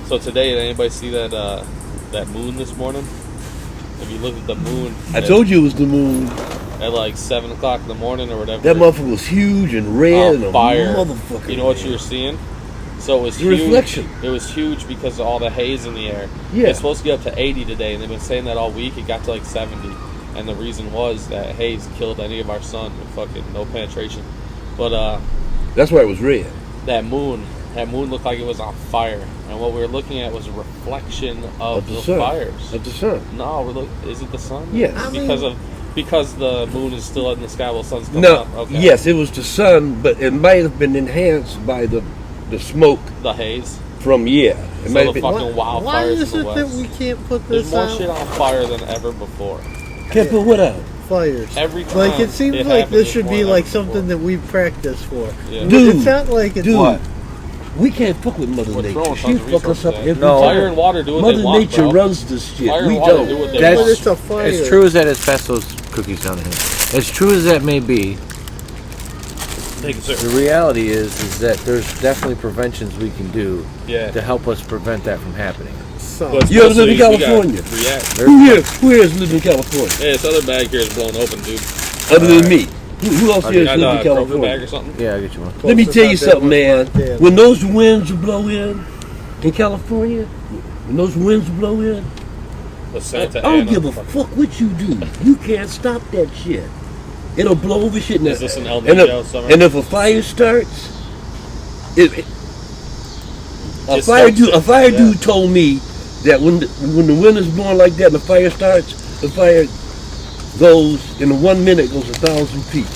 So today, did anybody see that that moon this morning? If you look at the moon, I told you it was the moon. At like 7 o'clock in the morning or whatever. That motherfucker was huge and red and a fire. motherfucker. You know what you were seeing? So it was the huge. Reflection. It was huge because of all the haze in the air. Yeah. It's supposed to get up to 80 today, and they've been saying that all week. It got to like 70, and the reason was that haze killed any of our sun with fucking no penetration. But that's why it was red. That moon looked like it was on fire, and what we were looking at was a reflection of the fires. Of the sun. No, is it the sun? Yes. Because the moon is still in the sky while the sun's coming up. Okay. Yes, it was the sun, but it might have been enhanced by the smoke. The haze? From, It so might the fucking wildfires why is in the it west. that we can't put this There's more out? shit on fire than ever before. Can't put what out? Fires. Every time. Like, it seems like this should be like something that we practice for. Yeah. Dude, it's not like it's... Dude, we can't fuck with Mother Nature. She fuck us up every time. Fire and water do what Mother they want, Nature bro. runs this shit. Fire We and water don't. do what they But want. it's a fire. As true as that is, pass those cookies down to him. As true as that may be, Thank you, sir. the reality is that there's definitely preventions we can do Yeah. to help us prevent that from happening. So, But You ever live in we gotta California? react. Who here has lived in California? Hey, this other bag here is blown open, dude. Other than me. Who else here has Got lived in a Kroger bag California? or something? Yeah, I'll get you one. Let me tell you something, man. Yeah. When those winds blow in California, when those winds blow in, The Santa I don't Ana. give a fuck what you do. You can't stop that shit. It'll blow over shit. Is this an El Niño summer? And if a fire starts, a It fire starts dude told me that when the wind is blowing like that and the fire starts, the fire goes in 1 minute goes 1,000 feet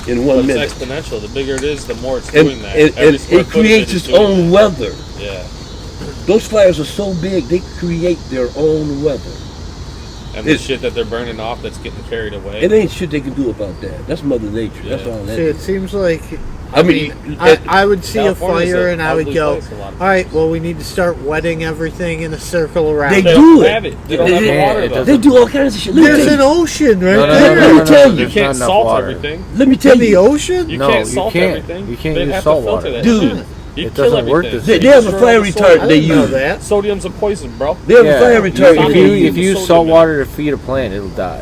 in 1 But minute. it's exponential. The bigger it is, the more it's And, doing that. and Every square it foot of creates is its doing own that. weather. Yeah. Those fires are so big, they create their own weather. And the shit that they're burning off that's getting carried away. It ain't shit they can do about that. That's Mother Nature. That's all that See, it is. seems like... I mean, I would see a California's fire a and I would ugly go, place a lot of all right, well, we need to start wetting everything in a circle around They it. They do don't it. have it. They don't have the Yeah, water, it though. They do all kinds of shit. Let me There's tell an you. ocean right No, no, there. Let me tell You you. There's can't not enough salt water. everything. Let me tell In the you. ocean? You No, can't you salt can't. everything. You can't They'd use have salt to filter water. that Dude, shit. You it kill doesn't work everything. this They way. have a Destroy fire the soil. retardant I they didn't know use. that. Sodium's a poison, bro. They have Yeah. a fire retardant If they you use. use Sodium salt in water to feed a plant, it'll die.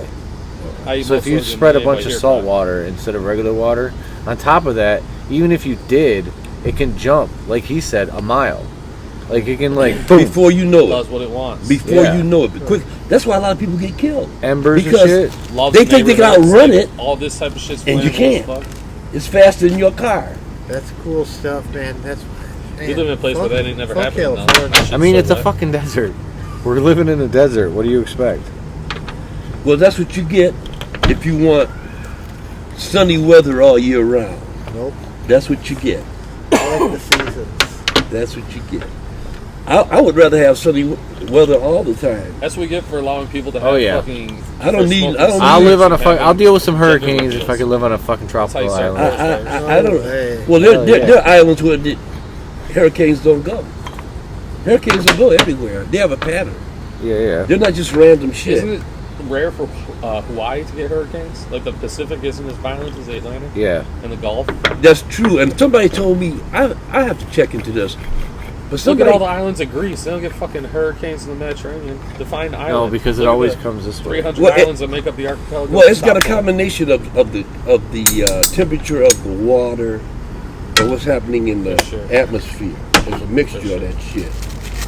I eat So more if you sodium spread a than bunch anybody of here, salt bro. water instead of regular water, on top of that, even if you did, it can jump, like he said, a mile. Like it can boom, Before you It know does it. what it wants. Before Yeah. you know it. But quick. That's why a lot of people get killed. embers because and shit. Loves they think they can neighborhoods, outrun like, it, All this type of shit's and you flammable as can't. fuck. It's faster than your car. That's cool stuff, man. That's... Man, You live in a place where that ain't never fuck happened. though. California. That shit's I mean, so it's a wet. fucking desert. We're living in a desert. What do you expect? Well, that's what you get if you want sunny weather all year round. Nope. That's what you get. I like the seasons. That's what you get. I would rather have sunny weather all the time. That's what we get for allowing people to have Oh, yeah. fucking. I don't for need- smoking I don't need- I'll cigarettes live on a and fuck. having I'll deal with some gender hurricanes if I could live on a fucking That's how you tropical start island. I don't. way. Well, Hell yeah. there are islands where the hurricanes don't go. Hurricanes don't go everywhere. They have a pattern. Yeah. They're not just random shit. Isn't it rare for Hawaii to get hurricanes? Like the Pacific isn't as violent as the Atlantic Yeah. and the Gulf. That's true. And somebody told me I have to check into this. But Look somebody, at all the islands of Greece. They don't get fucking hurricanes in the Mediterranean. Define island. No, because it Look at always the comes this way. 300 Well, islands that make up the archipelago. well, it's got a Stop. combination of the temperature of the water and what's happening in the For sure. atmosphere. There's a mixture For of that shit.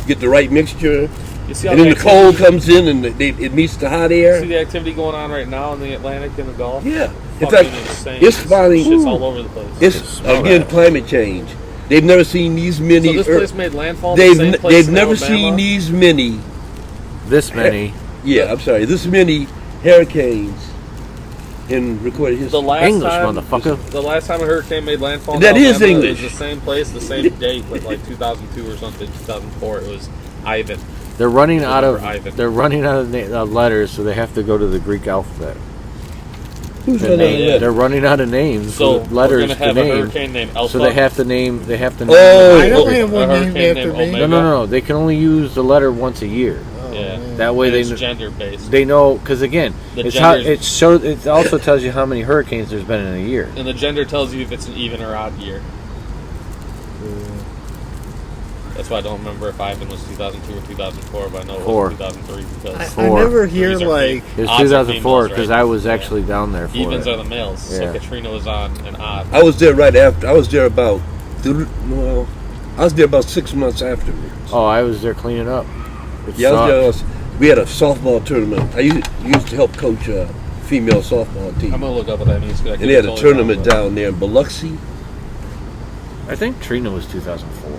Get the right mixture, You see how and then the activity- cold comes in and it meets the hot See air. the activity going on right now in the Atlantic and the Gulf? Yeah. In Fucking fact, insane. it's finally Shit's all over the place. it's Smell again that. climate change. They've never seen these many. So this place made landfall. they've the same place they've in never Alabama? seen these many. This many. Yeah, I'm sorry. This many hurricanes in recorded history. The last English, time, motherfucker. The last time a hurricane made landfall. in That is Alabama, English. It was the same place, the same date, but like 2002 or something, 2004. It was Ivan. They're running out of. Ivan. They're running out of letters, so they have to go to the Greek alphabet. Who's And running yeah. that? they're running out of names. So with letters we're gonna have to a name. hurricane named Alpha. So they have to name. They have to name. Oh, I don't okay. have one A named hurricane after named me. Omega. No. They can only use the letter once a year. Yeah. That way It's they gender based. they know, because again, The it's how, genders- it also tells you how many hurricanes there's been in a year. And the gender tells you if it's an even or odd year. That's why I don't remember if Ivan was 2002 or 2004, but I know it Four. was 2003 because I Four. never hear these are like It was Odds are 2004 females, because right? I was Yeah. actually down there for evens it. are the males. Yeah. So Katrina was on an odd. I was there right after. I was there about. Well, I was there about 6 months afterwards. Oh, I was there cleaning up. It Yeah, I was sucked. there. We had a softball tournament. I used to help coach a female softball team, I'm gonna look up what that means. 'Cause I and could they had be a totally tournament wrong, but- down there in Biloxi. I think Trina was 2004.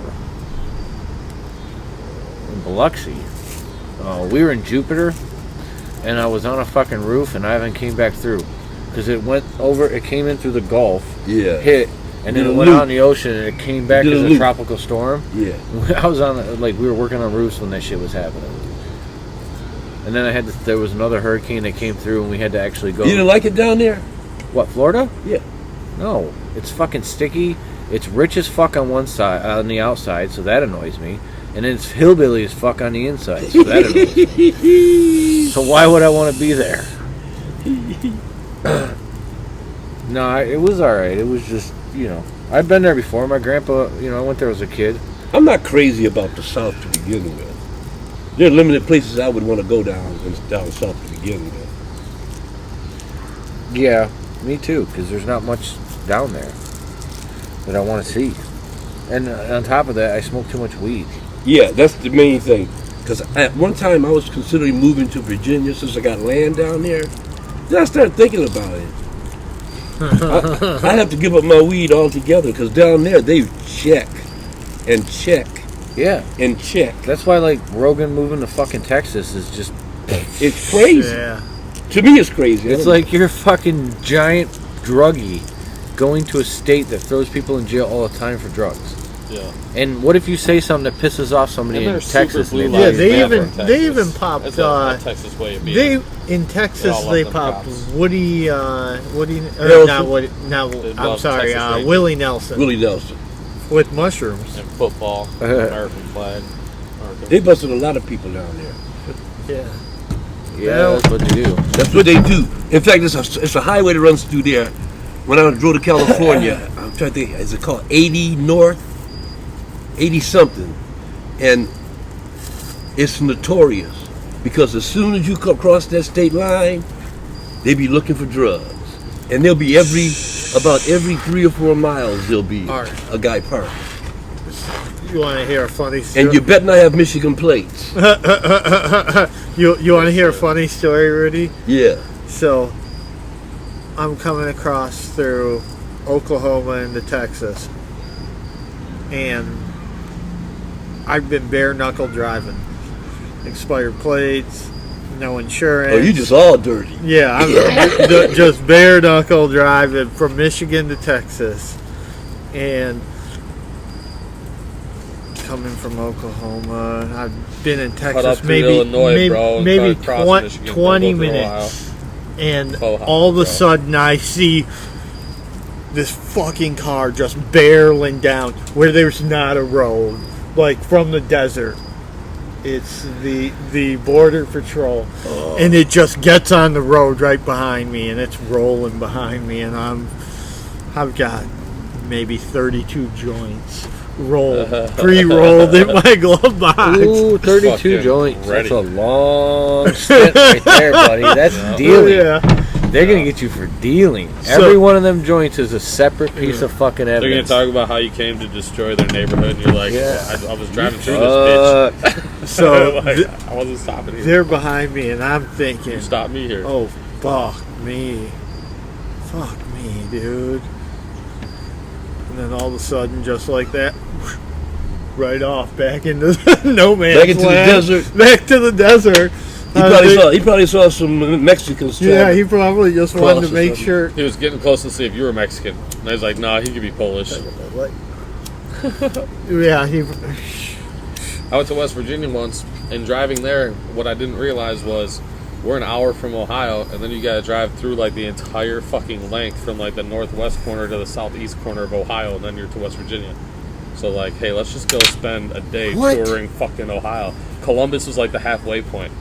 In Biloxi. We were in Jupiter, and I was on a fucking roof, and Ivan came back through. Because it went over, it came in through the Gulf, Yeah, hit, and then Did it a went loop. out in the ocean, and it came back Did a as a loop. tropical storm. yeah. I was on, like, we were working on roofs when that shit was happening. And then there was another hurricane that came through, and we had to actually go. You didn't like it down there? What, Florida? Yeah. No, it's fucking sticky. It's rich as fuck on one side, on the outside, so that annoys me. And then it's hillbilly as fuck on the inside, so that annoys me. So why would I want to be there? No, it was alright. It was just, I've been there before. My grandpa, I went there as a kid. I'm not crazy about the South to begin with. There are limited places I would want to go down south to begin with. Yeah, me too, because there's not much down there that I want to see. And on top of that, I smoke too much weed. Yeah, that's the main thing. Because at one time I was considering moving to Virginia since I got land down there. Then I started thinking about it. I have to give up my weed altogether because down there they check and check Yeah, and check. that's why, like, Rogan moving to fucking Texas is just... It's crazy. yeah. To me, it's crazy. It's like you're a fucking giant druggie going to a state that throws people in jail all the time for drugs. Yeah. And what if you say something that pisses off somebody And in they're Texas? super And blue they Yeah, lights leave? they bad even for they Texas. even popped. That's a Texas way of being. They in Texas all love they them popped cops. Woody Nelson. not Woody, now They I'm love sorry, Texas Rangers. Willie Nelson Willie Nelson. with mushrooms. and football, American flag. They busted a lot of people down there. Yeah, Yeah, that's what they do. That's what they do. In fact, it's a highway that runs through there. When I drove to California, I'm trying to think, is it called 80 North? 80 something. And it's notorious because as soon as you come across that state line, they be looking for drugs. And there'll be about every 3 or 4 miles, there'll be Alright. a guy parked. you want to hear a funny story? And you better not have Michigan plates. you want to hear a funny story, Rudy? Yeah. So, I'm coming across through Oklahoma into Texas, and I've been bare knuckle driving, expired plates, no insurance. Oh, you just all dirty. Yeah, I'm just bare knuckle driving from Michigan to Texas, and coming from Oklahoma. I've been in Cut up Texas through maybe Illinois, bro, and maybe cut across Michigan, 20 go through minutes, and Ohio, all of a bro. sudden I see this fucking car just barreling down where there's not a road, like from the desert. It's the border patrol, and it just gets on the road right behind me, and it's rolling behind me, and I've got maybe 32 joints pre-rolled in my glove box. Ooh, 32 Fucking joints. ready. That's a long stint right there, buddy. That's dealing. Yeah. They're going to get you for dealing. Every one of them joints is a separate piece of fucking They're gonna evidence. talk about how you came to destroy their neighborhood, and you're like, Yeah. I was driving through this bitch. So Like, I wasn't stopping here. they're behind me, and I'm thinking, You stopped me here. oh, fuck me, dude. And then all of a sudden, just like that, right off back into no man's Back into the land. desert. Back to the desert. He probably saw some Mexicans. Yeah, he probably just wanted to Cross or make something. sure. He was getting close to see if you were Mexican. And I was like, nah, he could be Polish. Yeah, he. I went to West Virginia once, and driving there, what I didn't realize was we're an hour from Ohio, and then you gotta drive through like the entire fucking length from like the northwest corner to the southeast corner of Ohio, and then you're to West Virginia. So like, hey, let's just go spend a day What? touring fucking Ohio. Columbus was like the halfway point.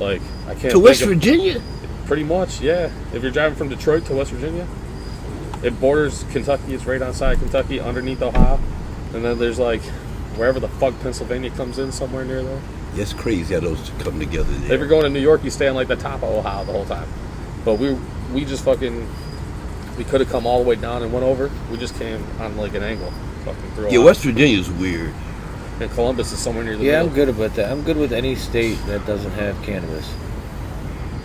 Like, I can't To West think of- Virginia? Pretty much, yeah. If you're driving from Detroit to West Virginia, it borders Kentucky. It's right outside Kentucky, underneath Ohio. And then there's like, wherever the fuck Pennsylvania comes in, somewhere near there. It's crazy how those come together If there. you're going to New York, you stay on like the top of Ohio the whole time. But we just fucking, we could have come all the way down and went over. We just came on like an angle, fucking through Yeah, Ohio. West Virginia's weird. And Columbus is somewhere near the Yeah, middle. I'm good with that. I'm good with any state that doesn't have cannabis.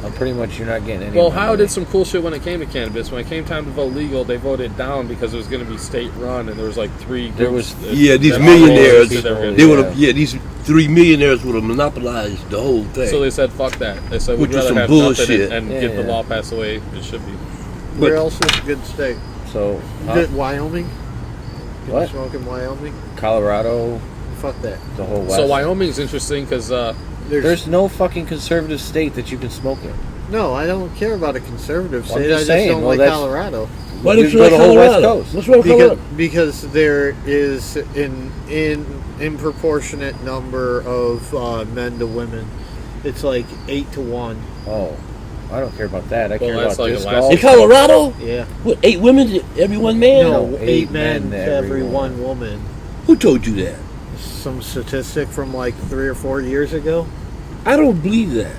I'm pretty much, you're not getting any. Well, of my Ohio money. did some cool shit when it came to cannabis. When it came time to vote legal, they voted it down because it was going to be state run, and there was like three There groups. was- that- Yeah, these that millionaires, said they were gonna they do would it. have. Yeah, these 3 millionaires would have monopolized the whole thing. So they said, "Fuck that." They said, Which "We'd was rather some have bullshit. nothing and Yeah, get the yeah. law passed the way it should be." Where But- else is a good state? So, Good Wyoming? Can What? you smoke in Wyoming? Colorado, Fuck that. the whole West. So Wyoming's interesting because There's no fucking conservative state that you can smoke in. no, I don't care about a conservative Well, I'm state. just I just saying, don't well, like that's- Colorado Why You don't you go like to the whole West Colorado? Coast. What's wrong with Colorado? because there is in proportionate number of men to women. It's like 8 to 1. Oh, I don't care about that. I Well, care that's about like disc Alaska. golf. In Colorado? Yeah. What, 8 women to every one man? No, 8 8 men men to to every every one woman. Who told you that? Some statistic from like 3 or 4 years ago. I don't believe that.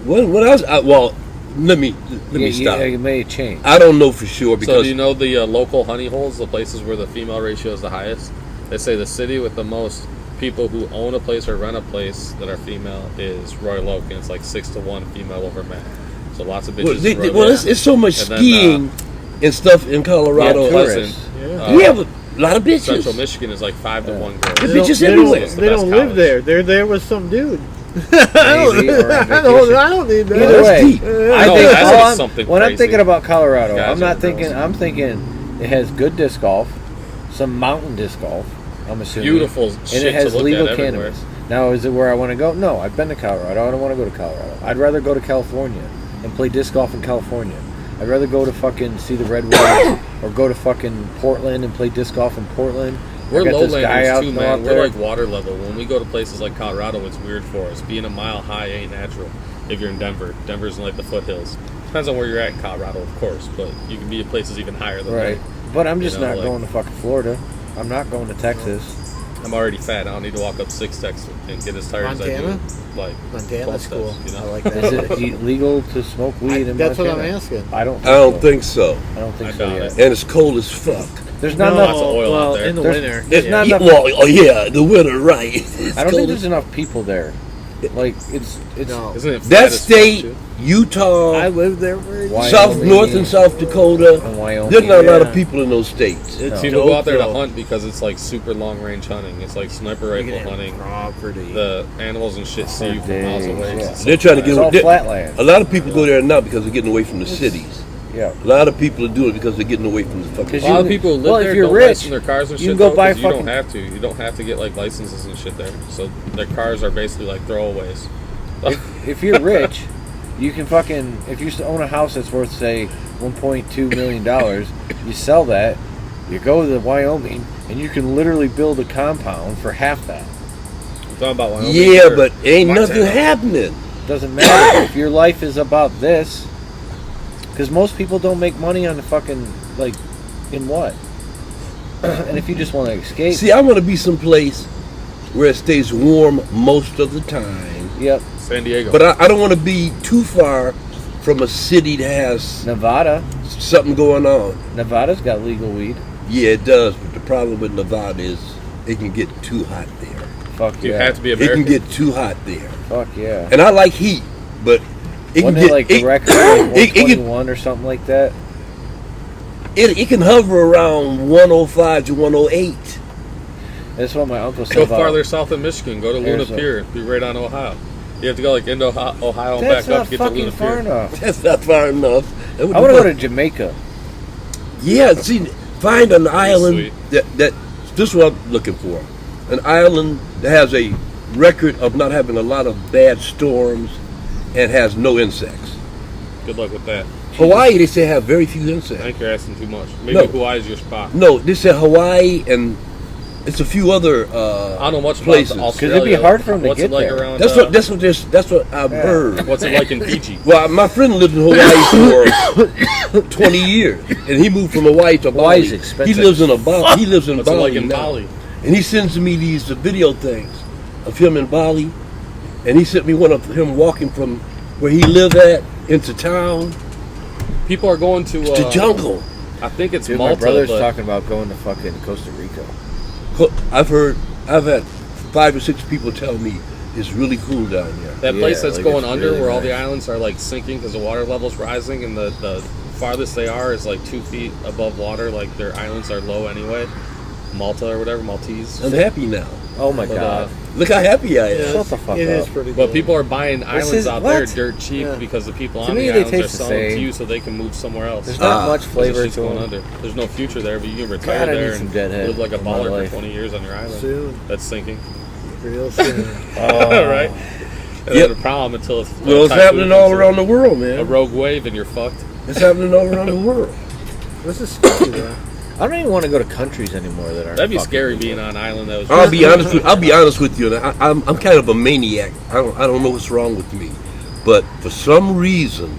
What else? Well, let me stop. Yeah, it may change. I don't know for sure so because do you know the local honey holes, the places where the female ratio is the highest? They say the city with the most people who own a place or rent a place that are female is Royal Oak, and it's like 6 to 1 female over men. So lots of bitches. it's so much And then, skiing and stuff in Colorado. Yeah, Pleasant. tourists. Yeah. We have a lot of bitches. Central Michigan is like 5 to 1 girl. The They don't- bitches they don't- everywhere. It's the They best don't live college. there. They're there with some dude. Maybe, or on vacation. I don't need that. Either that's way, deep. I No, think that's all just I'm- something when I'm crazy. thinking about Colorado, Guys I'm not and thinking. girls. I'm thinking it has good disc golf, some mountain disc golf. I'm assuming Beautiful and shit it has to look legal at everywhere. cannabis. Now, is it where I want to go? No, I've been to Colorado. I don't want to go to Colorado. I'd rather go to California and play disc golf in California. I'd rather go to fucking see the redwoods or go to fucking Portland and play disc golf in Portland. I We're got this guy lowlanders out too, out man. We're there. like water level. When we go to places like Colorado, it's weird for us. Being a mile high ain't natural. If you're in Denver, Denver's in like the foothills. Depends on where you're at in Colorado, of course, but you can be in places even higher than Right. that. But I'm just You know, not like- going to fucking Florida. I'm not going to Texas. I'm already fat. I don't need to walk up 6 steps and get as tired as I Montana? do. Like 12 Montana's steps, cool. you know? I like Is that. it legal to smoke weed in That's what Montana? I'm asking. I don't. I don't think so. I don't think I so doubt yet. it. And it's cold as fuck. There's not Lots enough. of oil well, out there. in the There's- winter. there's yeah. not Yeah, enough. well, oh yeah, the winter, right? It's I don't cold think as- there's enough people there. Like it's No. Isn't it fat That as fuck, state, too? Utah, I lived there for Wyoming. South, North and South Dakota. And Wyoming. There's not a lot of Yeah. people in those states. It's People go out there to dope, hunt because it's like super long range hunting. It's like sniper though. You rifle can have hunting. property. The animals and shit see you from miles days, away. yeah. It's They're trying to It's get all they- flatland. A lot of people go there now because they're getting away from the cities. Yeah. A lot of people are doing it because they're getting away from the fucking. Because A lot of people who live well, if there you're don't rich, license their cars and you shit. can go though, buy 'cause you fucking- don't have to. You don't have to get like licenses and shit there. So their cars are basically like throwaways. If you're rich, you can fucking. If you own a house that's worth say $1.2 million, you sell that. You go to Wyoming, and you can literally build a compound for half that. I'm talking about Wyoming. Yeah, or but ain't Montana. nothing happening. Doesn't matter if your life is about this, because most people don't make money on the fucking like in what. And if you just want to escape, See, I want to be someplace where it stays warm most of the time, yep, San Diego. but I don't want to be too far from a city that has Nevada. something going on. Nevada's got legal weed. Yeah, it does, but the problem with Nevada is it can get too hot there. Fuck you yeah. have to be It can American. get too hot there. Fuck yeah. And I like heat, but it can Wasn't it get like the it, record like it can 121 or something like that? it can hover around 105 to 108. That's what my uncle said Go about. farther south than Michigan. Go to Luna Arizona. Pier. Be right on Ohio. You have to go like into Ohio and That's back up not to get to fucking Luna far Pier. enough. That's not far enough. I want to go to Jamaica. Yeah, see, find an island sweet. that this is what I'm looking for. An island that has a record of not having a lot of bad storms and has no insects. Good luck with that. Hawaii, they say, have very few I insects. think you're asking too much. Maybe No. Hawaii's your spot. No, they say Hawaii and It's a few other I don't know much places. about 'Cause it'd be hard for 'em to What's get it like there. around? That's what I've heard. What's it like in Fiji? Well, my friend lived in Hawaii for 20 years, and he moved from Hawaii to Bali. Hawaii's expensive. He lives in He lives in What's it Bali like in now. Bali? And he sends me these video things of him in Bali, and he sent me one of him walking from where he lived at into town People are going to to jungle. I think it's Dude, Malta. my brother's but talking about going to fucking Costa Rica. I've had 5 or 6 people tell me it's really cool down there. that place Yeah, that's like, going it's under, really where all the nice. islands are like sinking because the water level's rising, and the farthest they are is like 2 feet above water. Like their islands are low anyway. Malta or whatever, Maltese. I'm happy now. Oh my But, god. Look how happy I am. Shut the fuck It is up. pretty But cool. people are buying islands is- out there what? dirt cheap Yeah. because the people To on me, the they islands are taste the selling to same. you so they can move somewhere else. There's not much Because flavor it's to going them. under. There's no future there, but you can retire God, I there need some and Deadhead live like a in my baller life. for 20 years on your island. Soon. That's sinking. Real soon. right? And Yep. then the problem until it's Well, it's happening all around the world, a man. rogue wave and you're fucked. It's happening all around the world. This is scary, though. I don't even want to go to countries anymore that are. That'd be scary being on an island that was. I'll be honest with you. I'm kind of a maniac. I don't know what's wrong with me, but for some reason,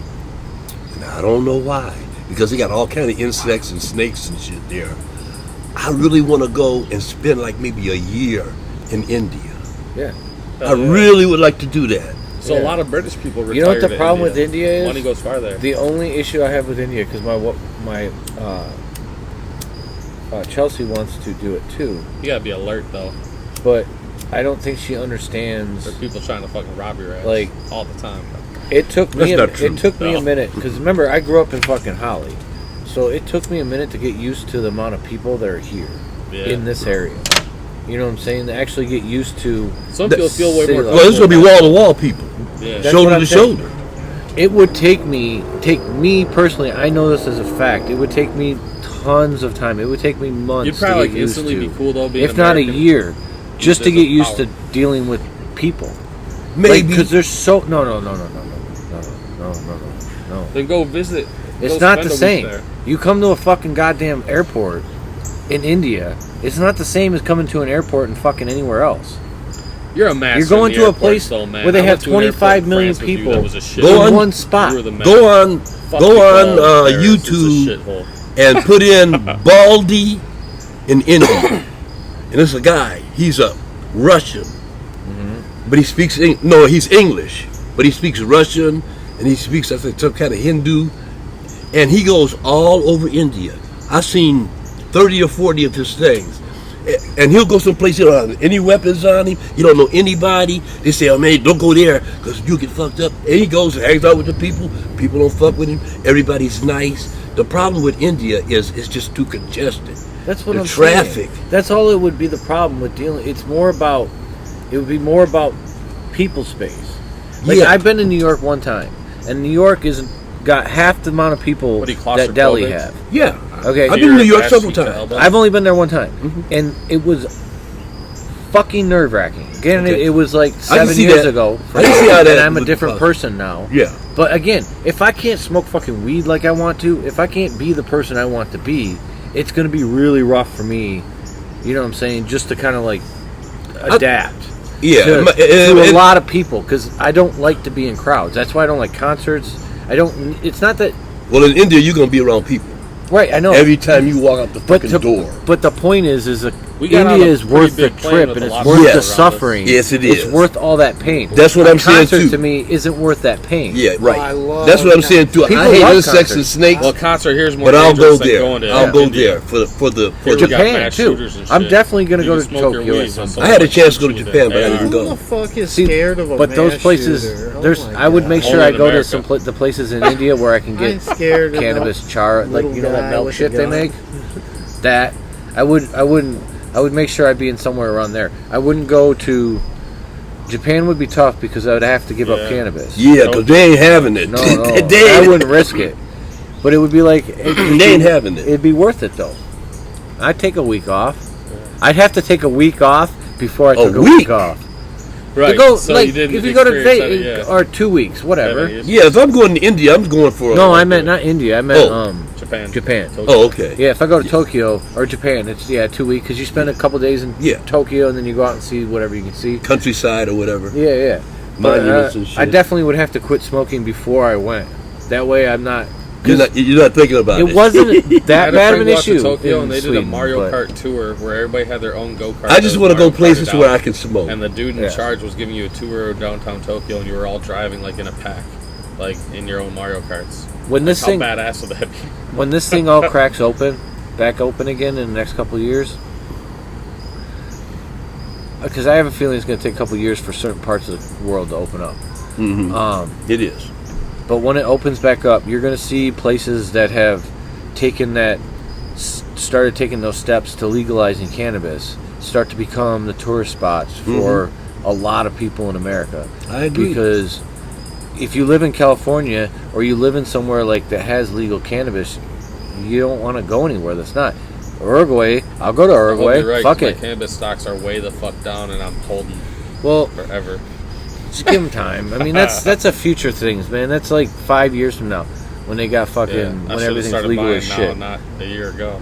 and I don't know why, because they got all kind of insects and snakes and shit there. I really want to go and spend like maybe a year in India. Yeah. I really would like to do that. So a lot of British people retire. You know what the to problem with India. India is? Money goes far there. The only issue I have with India, because my Chelsea wants to do it too, You gotta be alert though. but I don't think she understands. There's people trying to fucking rob your ass Like- all the time. It took me. That's not true. It took me No. a minute because remember I grew up in fucking Holly, so it took me a minute to get used to the amount of people that are here Yeah. in this area. You know what I'm saying? To actually get used to. Some people feel way city more. life. Well, it's gonna be wall to wall people, Yeah. That's shoulder what to I'm saying. shoulder. It would take me personally. I know this as a fact. It would take me tons of time. It would take me months. You'd probably to like get used instantly to, be cool though, being if not a American. year, just to Because get of used power. to dealing with people. Maybe Because there's so no. Then go visit. It's go not spend the a week same. there. You come to a fucking goddamn airport in India. It's not the same as coming to an airport in fucking anywhere else. You're a master. You're going in the to a airports, place though, man. where they I have went to an airport 25 in million France with you people that was a shit Go hole. on. one spot. You were the man. go on Fuck go people on over there. It's a YouTube shithole. and put in Baldy in India. And this is a guy. He's a Russian, but he speaks he's English, but he speaks Russian and he speaks I think some kind of Hindu, and he goes all over India. I've seen 30 or 40 of his things. And he'll go someplace, he don't have any weapons on him, he don't know anybody. They say, oh man, don't go there because you get fucked up. And he goes and hangs out with the people don't fuck with him, everybody's nice. The problem with India is it's just too congested. That's what The I'm traffic. saying. That's all it would be the problem with dealing. It would be more about people space. Like Yeah. I've been to New York one time, and New York isn't got half the amount of people What are you, that Delhi claustrophobic? have. Yeah. Okay. I've been to New York Ass several cheek to times. elbow. I've only been there one time, and it was fucking nerve wracking. Again, Okay. it was like I can 7 see years that. ago, I can see how that and I'm a would different cause- person now. Yeah. But again, if I can't smoke fucking weed like I want to, if I can't be the person I want to be, it's going to be really rough for me. You know what I'm saying? Just to kind of like adapt. Yeah. To, My- to a lot of people, because I don't like to be in crowds. That's why I don't like concerts. It's not that. Well, in India, you're going to be around people. Right, I know. Every time you walk out the but fucking door. But the point is that We got on India a is pretty worth the big plane trip, with and a it's lot of worth people the around us. suffering. Yes, it It's is. worth all that pain. That's what A I'm saying, concert too. to me isn't worth that pain. Yeah, right. I love That's what I'm saying too. People I hate love insects and concerts. snakes, Well, concert here's more but I'll go dangerous than there. going to I'll go India. there for the. Here we got Japan mass too. shooters and I'm shit. definitely going to You go can to smoke your Tokyo weed, at but some someone I had a might chance to shoot go to you with Japan, an but I AR. didn't Who go. the fuck is See, scared of a but those mass places, shooter? Oh there's. my I would God. make sure Only I in go to America. the places in India where I can I'm get scared of cannabis char, like little you know that guy milk with a shit they gun. make. That I would make sure I'd be in somewhere around there. I wouldn't go to Japan. Would be tough because I would have to give up Yeah. cannabis. Yeah, because they ain't having it. No, they I ain't, wouldn't risk it. But it would be like they ain't having it. It'd be worth it though. I'd take a week off. I'd have to take a week off before I took a week week? off. Right. To go, so like, you didn't if you go to experience any, or 2 weeks, whatever. Yeah, if I'm going to India, I'm going for. No, I meant not India. I meant Japan. Tokyo. Oh, okay. Yeah, if I go to Tokyo or Japan, it's 2 weeks because you spend a couple days in Tokyo and then you go out and see whatever you can see, Countryside or whatever. Yeah. Monuments and shit. I definitely would have to quit smoking before I went. That way, I'm not. You're not thinking about it. It wasn't that bad of an issue. To Tokyo in and they did Sweden, a Mario but- Kart tour where everybody had their own go kart. I just want to go places where I can smoke. And the dude in charge was giving you a tour of downtown Tokyo, and you were all driving like in a pack, like in your own Mario Karts. When this thing, how badass would that be? When this thing all cracks back open again in the next couple of years, because I have a feeling it's going to take a couple of years for certain parts of the world to open up. Mm-hmm. It is. But when it opens back up, you're going to see places that have started taking those steps to legalizing cannabis start to become the tourist spots for a lot of people in America. I agree. Because if you live in California or you live in somewhere like that has legal cannabis, you don't want to go anywhere that's not. Uruguay, I'll go to Uruguay. You're right, Fuck my it. cannabis stocks are way the fuck down, and I'm holding forever. Just give them time. I mean, that's a future things, man. That's like 5 years from now when they got fucking when everything's legal as shit. Not a year ago.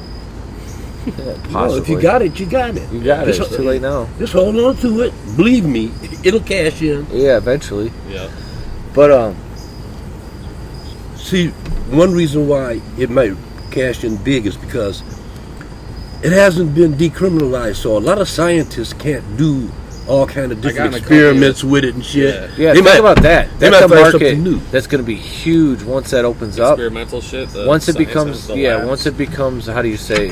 Possibly. Well, if you got it, you got it. You got it. It's too late now. Just hold on to it. Believe me, it'll cash in. Yeah, eventually. Yeah. But see, one reason why it might cash in big is because it hasn't been decriminalized, so a lot of scientists can't do all kind of different experiments with it and shit. Yeah, think about that. That's a market new. That's going to be huge once that opens up. Experimental shit. Once it becomes, once it becomes, how do you say?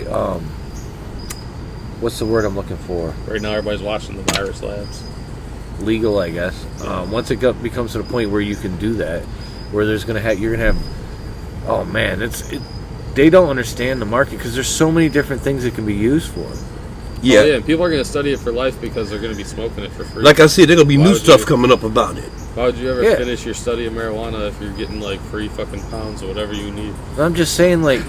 What's the word I'm looking for? Right now, everybody's watching the virus labs. Legal, I guess. Once it becomes to the point where you can do that, where you're gonna have. Oh man, they don't understand the market because there's so many different things it can be used for. Yeah. Oh, yeah, and people are going to study it for life because they're going to be smoking it for free. Like I said, there's going to be new stuff coming up about it. Why would you ever finish your study of marijuana if you're getting like free fucking pounds or whatever you need? I'm just saying, like,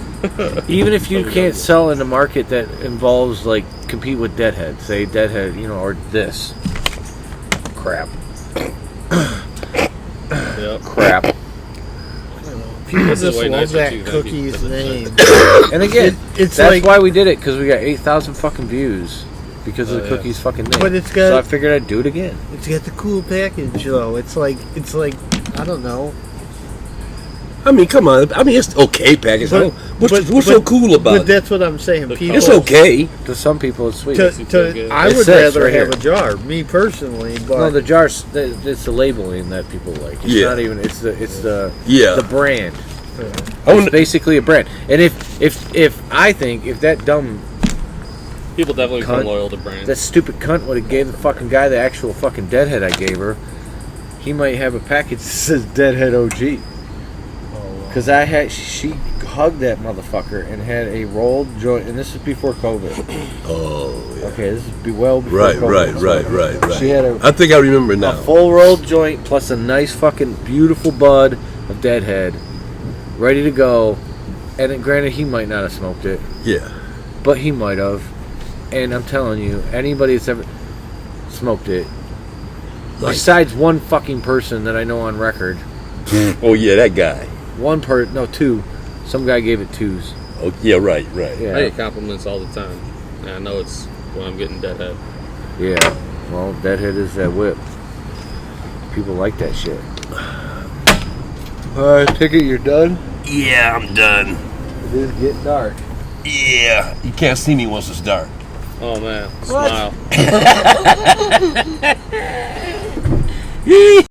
even if you can't sell in a market that involves, like, compete with Deadhead, say Deadhead, or this. Crap. Yep. Crap. People This is just way love nicer that too than cookie's people- name. And again, It's that's like- why we did it, because we got 8,000 fucking views because of the cookie's fucking name. But it's got- so I figured I'd do it again. It's got the cool package though. It's like I don't know. I mean, come on. I mean, it's okay package. What's so cool about But it? that's what I'm saying. People, It's okay. To some people, it's sweet. I It would says rather right have here. a jar, me personally. But No, the jars. It's the labeling that people like. It's not even. It's the brand. It's basically a brand. And if I think if that dumb People definitely become cunt, loyal to brands. that stupid cunt would have gave the fucking guy the actual fucking Deadhead I gave her, he might have a package that says Deadhead OG. Because she hugged that motherfucker and had a rolled joint, and this is before COVID. Oh, yeah. Okay, this is well before Right, COVID. right. She had I think I remember now. a full rolled joint plus a nice fucking beautiful bud of Deadhead, ready to go. And then, granted, he might not have smoked it, Yeah. but he might have. And I'm telling you, anybody that's ever smoked it, besides one fucking person that I know on record, Oh, yeah, that guy. two. Some guy gave it 2s. Oh, yeah, right. Yeah. I get compliments all the time. And I know it's when I'm getting Deadhead. Yeah. Well, Deadhead is that whip. People like that shit. Alright, take it, you're done? Yeah, I'm done. It is getting dark. Yeah. You can't see me once it's dark. Oh man, smile.